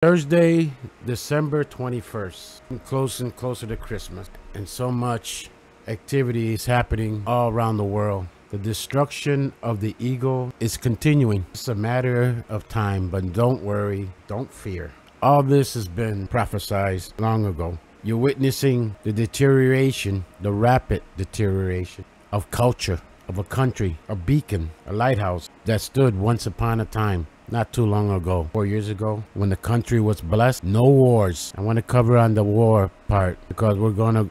Thursday, December 21st, close and closer to Christmas, and so much activity is happening all around the world. The destruction of the ego is continuing. It's a matter of time, but don't worry, don't fear. All this has been prophesied long ago. You're witnessing the deterioration, the rapid deterioration of culture, of a country, a beacon, a lighthouse that stood once upon a time. Not too long ago, 4 years ago, when the country was blessed, no wars. I want to cover on the war part because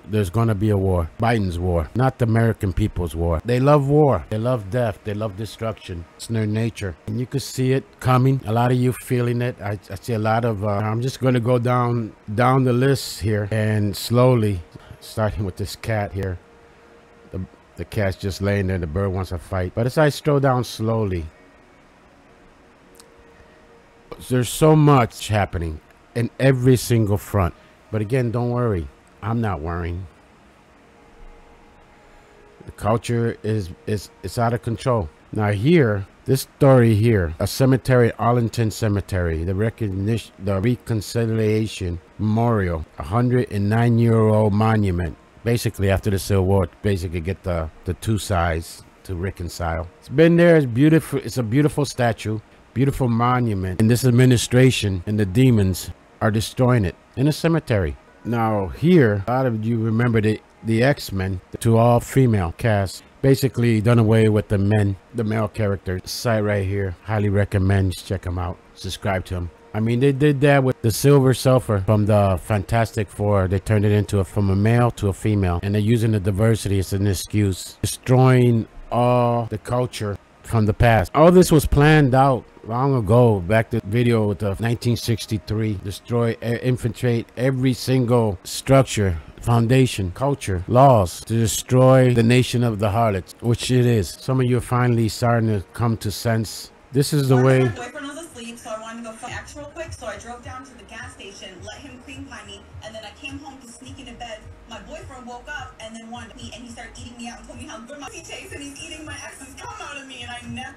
there's gonna be a war. Biden's war, not the American people's war. They love war, they love death, they love destruction. It's their nature, and you can see it coming. A lot of you feeling it. I see a lot of. I'm just gonna go down the list here and slowly, starting with this cat here. The cat's just laying there. The bird wants to fight, but as I stroll down slowly. There's so much happening in every single front. But again, don't worry. I'm not worrying. The culture is out of control. Now here, this story here, a cemetery, Arlington Cemetery, the Reconciliation Memorial, 109-year-old monument. Basically after the Civil War, basically get the two sides to reconcile. It's been there. It's beautiful. It's a beautiful statue. Beautiful monument, and this administration and the demons are destroying it in a cemetery. Now here, a lot of you remember the X-Men, to all female cast, basically done away with the male character. Site right here, highly recommend, check them out, subscribe to them. I mean, they did that with the Silver Surfer from the Fantastic Four. They turned it into from a male to a female, and they're using the diversity as an excuse, destroying all the culture from the past. All this was planned out long ago. Back to the video with the 1963, destroy, infiltrate every single structure, foundation, culture, laws to destroy the nation of the harlots, which it is. Some of you are finally starting to come to sense. This is the way. My boyfriend was asleep, so I wanted to go find X real quick, so I drove down to the gas station, let him cream pie me, and then I came home to sneak into bed. My boyfriend woke up and then wanted me, and he started eating me out and told me how good my tastes, and he's eating my ex's cum out of me, and I never.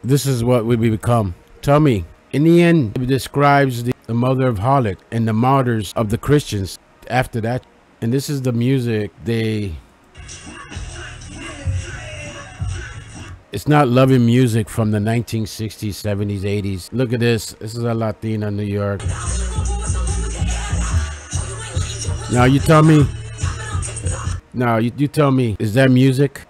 This is what we become. Tell me, in the end, it describes the mother of harlot and the martyrs of the Christians after that. And this is the music it's not loving music from the 1960s, 70s, 80s. Look at this. This is a Latina New York. Now you tell me. Now you tell me, is that music?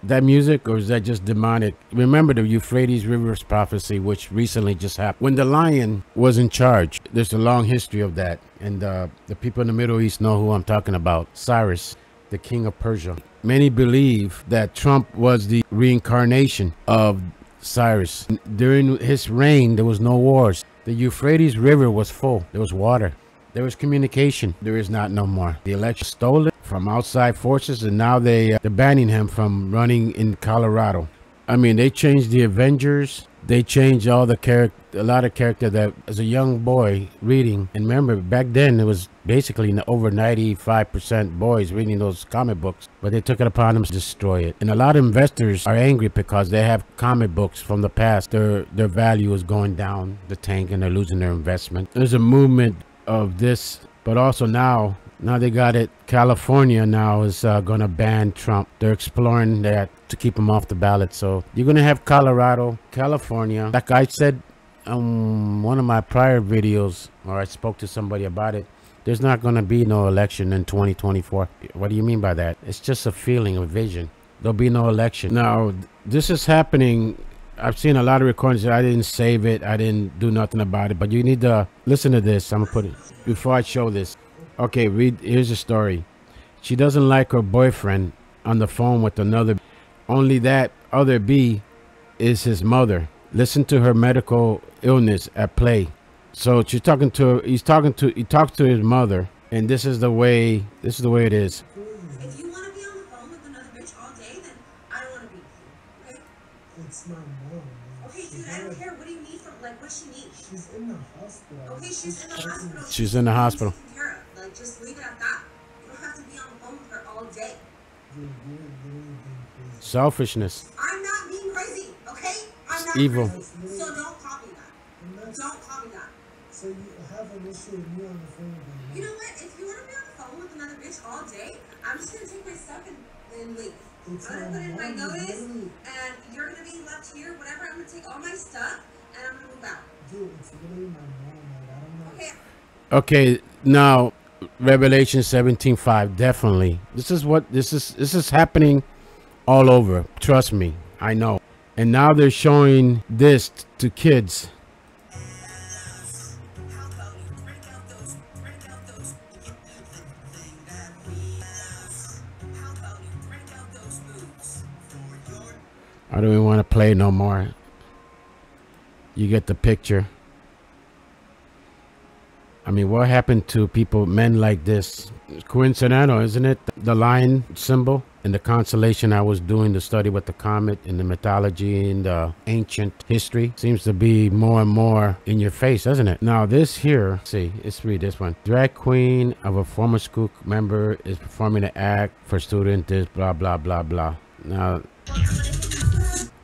Or is that just demonic? Remember the Euphrates River's prophecy, which recently just happened. When the lion was in charge, there's a long history of that. And the people in the Middle East know who I'm talking about. Cyrus, the king of Persia. Many believe that Trump was the reincarnation of Cyrus. During his reign, there was no wars. The Euphrates River was full. There was water. There was communication. There is not no more. The election stole it from outside forces, and now they're banning him from running in Colorado. I mean, they changed the Avengers. They changed all the a lot of character that as a young boy reading. And remember, back then it was basically over 95% boys reading those comic books, but they took it upon them to destroy it. And a lot of investors are angry because they have comic books from the past. Their value is going down the tank, and they're losing their investment. There's a movement of this, but also now they got it. California now is gonna ban Trump. They're exploring that to keep him off the ballot. So you're gonna have Colorado, California. Like I said on one of my prior videos, or I spoke to somebody about it, there's not gonna be no election in 2024. What do you mean by that? It's just a feeling, a vision. There'll be no election. Now this is happening. I've seen a lot of recordings. I didn't save it. I didn't do nothing about it. But you need to listen to this. I'm gonna put it before I show this. Okay, here's the story. She doesn't like her boyfriend on the phone with another. Only that other B is his mother. Listen to her medical illness at play. So she's talking to he talks to his mother, and this is the way it is. If you want to be on the phone with another bitch all day, then I don't want to be with you, okay? It's my mom. Okay, dude, I don't care. What do you need from, like, what she needs? She's in the hospital. Okay, she's in the hospital. She's in the hospital. Taken care of. Like, just leave it at that. You don't have to be on the phone with her all day. Dude, you're literally being crazy. Selfishness. I'm not being crazy, okay? I'm not Evil. crazy. So don't copy that. Don't copy that. So you have an issue with me on the phone again. You know what? If you want to be on the phone with another bitch all day, I'm just gonna take my stuff and leave. It's I'm gonna put in my mom, notice, really. and you're gonna be left here. Whatever. I'm gonna take all my stuff and I'm gonna move out. Dude, it's literally my mom. Like, I don't know. Okay. Okay, now Revelation 17:5, definitely. This is happening all over. Trust me, I know. And now they're showing this to kids. I don't even want to play no more. You get the picture. I mean, what happened to people, men like this? It's coincidental, isn't it? The lion symbol and the constellation I was doing the study with the comet and the mythology and the ancient history seems to be more and more in your face, doesn't it? Now this here, see, let's read this one. Drag queen of a former school member is performing an act for student, this blah, blah, blah, blah.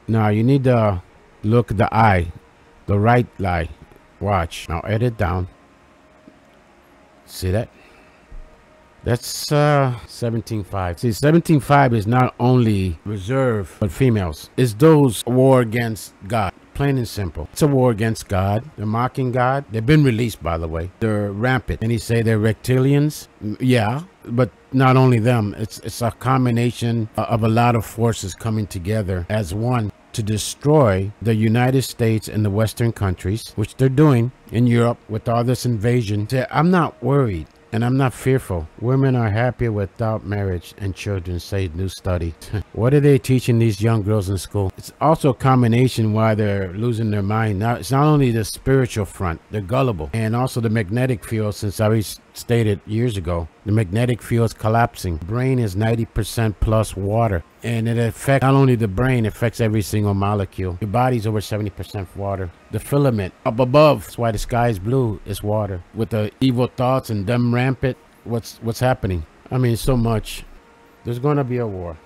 Now you need to look at the eye, the right eye. Watch. Now edit down. See that? That's 17.5. See, 17.5 is not only reserved for females. It's those war against God. Plain and simple. It's a war against God. They're mocking God. They've been released, by the way. They're rampant. And he say they're reptilians. Yeah, but not only them. It's a combination of a lot of forces coming together as one to destroy the United States and the Western countries, which they're doing in Europe with all this invasion. I'm not worried and I'm not fearful. Women are happier without marriage and children, say new study. What are they teaching these young girls in school? It's also a combination why they're losing their mind. Now, it's not only the spiritual front, they're gullible, and also the magnetic field, since I stated years ago, the magnetic field is collapsing. Brain is 90% plus water, and it affects not only the brain, it affects every single molecule. Your body's over 70% water. The filament up above, that's why the sky is blue, is water. With the evil thoughts and them rampant, what's happening? I mean, so much. There's going to be a war,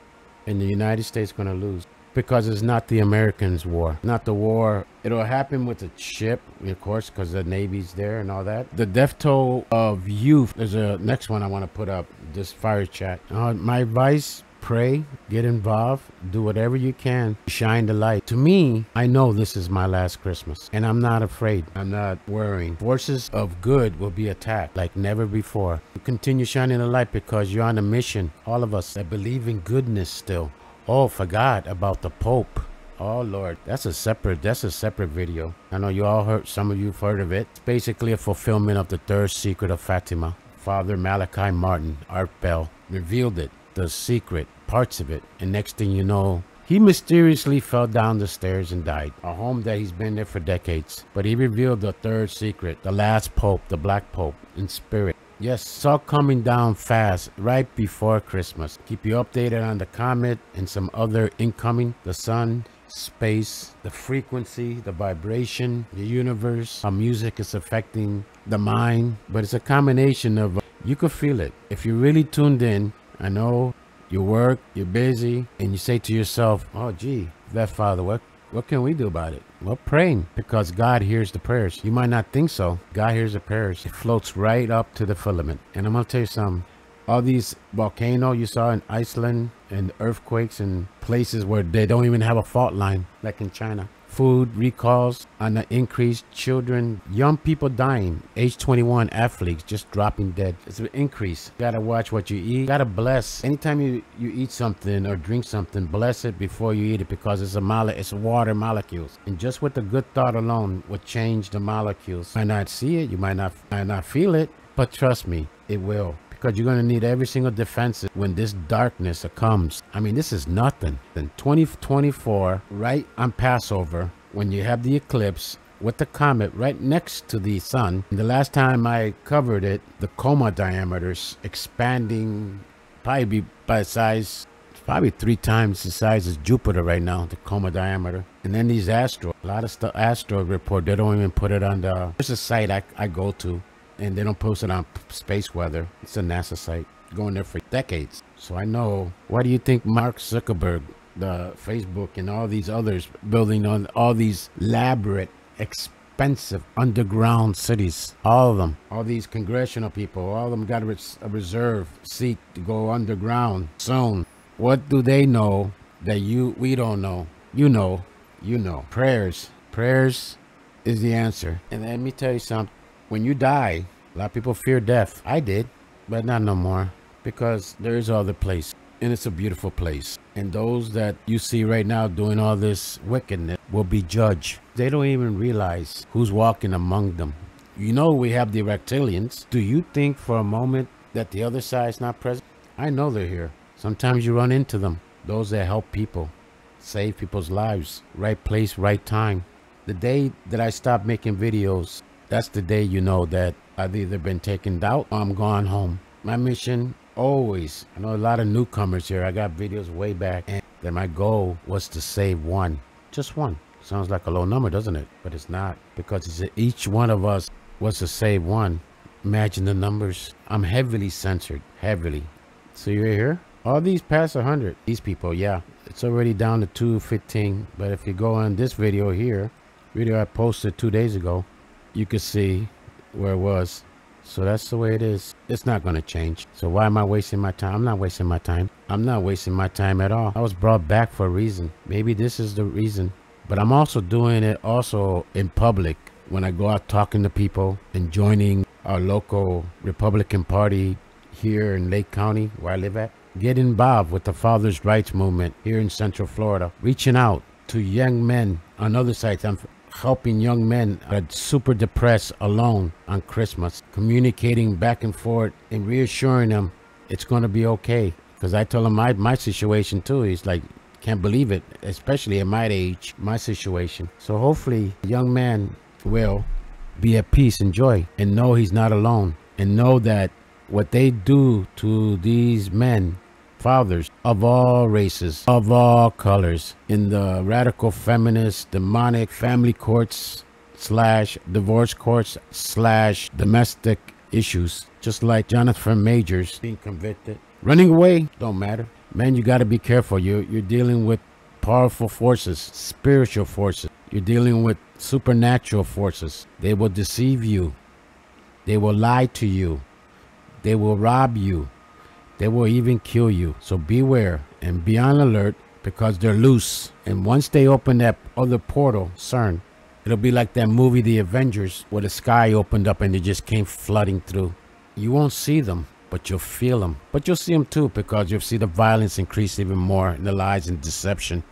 and the United States going to lose. Because it's not the Americans' war, not the war. It'll happen with the ship, of course, because the Navy's there and all that. The death toll of youth. There's a next one I want to put up, this fire chat. My advice, pray, get involved, do whatever you can, shine the light. To me, I know this is my last Christmas, and I'm not afraid. I'm not worrying. Forces of good will be attacked like never before. You continue shining the light because you're on a mission. All of us that believe in goodness still. Oh, forgot about the Pope. Oh Lord, that's a separate video. I know you all heard, some of you've heard of it. It's basically a fulfillment of the third secret of Fatima. Father Malachi Martin, Art Bell, revealed it, the secret, parts of it. And next thing you know, he mysteriously fell down the stairs and died. A home that he's been there for decades. But he revealed the third secret, the last Pope, the Black Pope, in spirit. Yes, it's all coming down fast right before Christmas. Keep you updated on the comet and some other incoming. The sun, space, the frequency, the vibration, the universe, how music is affecting the mind. But it's a combination of, you could feel it. If you're really tuned in, I know you work, you're busy, and you say to yourself, oh gee, that Father, what can we do about it? Well, praying, because God hears the prayers. You might not think so. God hears the prayers. It floats right up to the filament. And I'm going to tell you something. All these volcanoes you saw in Iceland and earthquakes and places where they don't even have a fault line, like in China. Food recalls on the increase, children, young people dying, age 21 athletes just dropping dead. It's an increase. You gotta watch what you eat. You gotta bless. Anytime you eat something or drink something, bless it before you eat it, because it's water molecules. And just with the good thought alone will change the molecules. You might not see it, you might not feel it, but trust me, it will. Because you're going to need every single defense when this darkness comes. I mean, this is nothing. Then 2024, right on Passover, when you have the eclipse with the comet right next to the sun. The last time I covered it, the coma diameters expanding, probably by size, probably 3 times the size as Jupiter right now, the coma diameter. And then these asteroids, a lot of stuff, asteroid report, they don't even put it on there's a site I go to. And they don't post it on Space Weather. It's a NASA site. Going there for decades. So I know. Why do you think Mark Zuckerberg, the Facebook, and all these others building on all these elaborate expensive underground cities. All of them. All these congressional people, all of them got a reserve seat to go underground soon. What do they know that we don't know? You know. Prayers. Prayers is the answer. And let me tell you something. When you die, a lot of people fear death. I did, but not no more, because there is other place, and it's a beautiful place. And those that you see right now doing all this wickedness will be judged. They don't even realize who's walking among them. You know, we have the reptilians. Do you think for a moment that the other side is not present? I know they're here. Sometimes you run into them. Those that help people, save people's lives. Right place, right time. The day that I stopped making videos, that's the day you know that I've either been taken out or I'm gone home. My mission always, I know a lot of newcomers here. I got videos way back, and that my goal was to save one. Just one. Sounds like a low number, doesn't it? But it's not, because each one of us was to save one. Imagine the numbers. I'm heavily censored. Heavily. So you're here? All these past 100. These people, yeah. It's already down to 215. But if you go on this video here, video I posted 2 days ago, you can see where it was. So that's the way it is. It's not going to change. So why am I wasting my time? I'm not wasting my time. I'm not wasting my time at all. I was brought back for a reason. Maybe this is the reason. But I'm also doing it also in public, when I go out talking to people and joining our local Republican Party here in Lake County, where I live at. Get involved with the Fathers' Rights Movement here in Central Florida. Reaching out to young men on other sites. I'm helping young men that are super depressed alone on Christmas. Communicating back and forth and reassuring them it's going to be okay. Because I told him my situation too. He's like, can't believe it, especially at my age, my situation. So hopefully a young man will be at peace and joy and know he's not alone, and know that what they do to these men, fathers of all races, of all colors, in the radical feminist, demonic family courts / divorce courts / domestic issues, just like Jonathan Majors being convicted. Running away don't matter. Man, you got to be careful. You're dealing with powerful forces, spiritual forces. You're dealing with supernatural forces. They will deceive you. They will lie to you. They will rob you. They will even kill you. So beware and be on alert, because they're loose. And once they open that other portal, CERN, it'll be like that movie, The Avengers, where the sky opened up and they just came flooding through. You won't see them, but you'll feel them. But you'll see them too, because you'll see the violence increase even more, and the lies and deception.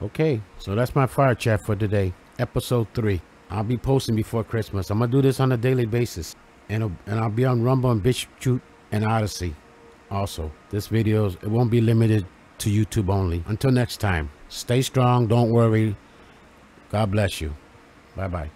Okay, so that's my fire chat for today. Episode 3. I'll be posting before Christmas. I'm going to do this on a daily basis. And I'll be on Rumble and Bitchete and Odyssey. Also, this video, it won't be limited to YouTube only. Until next time, stay strong. Don't worry. God bless you. Bye-bye.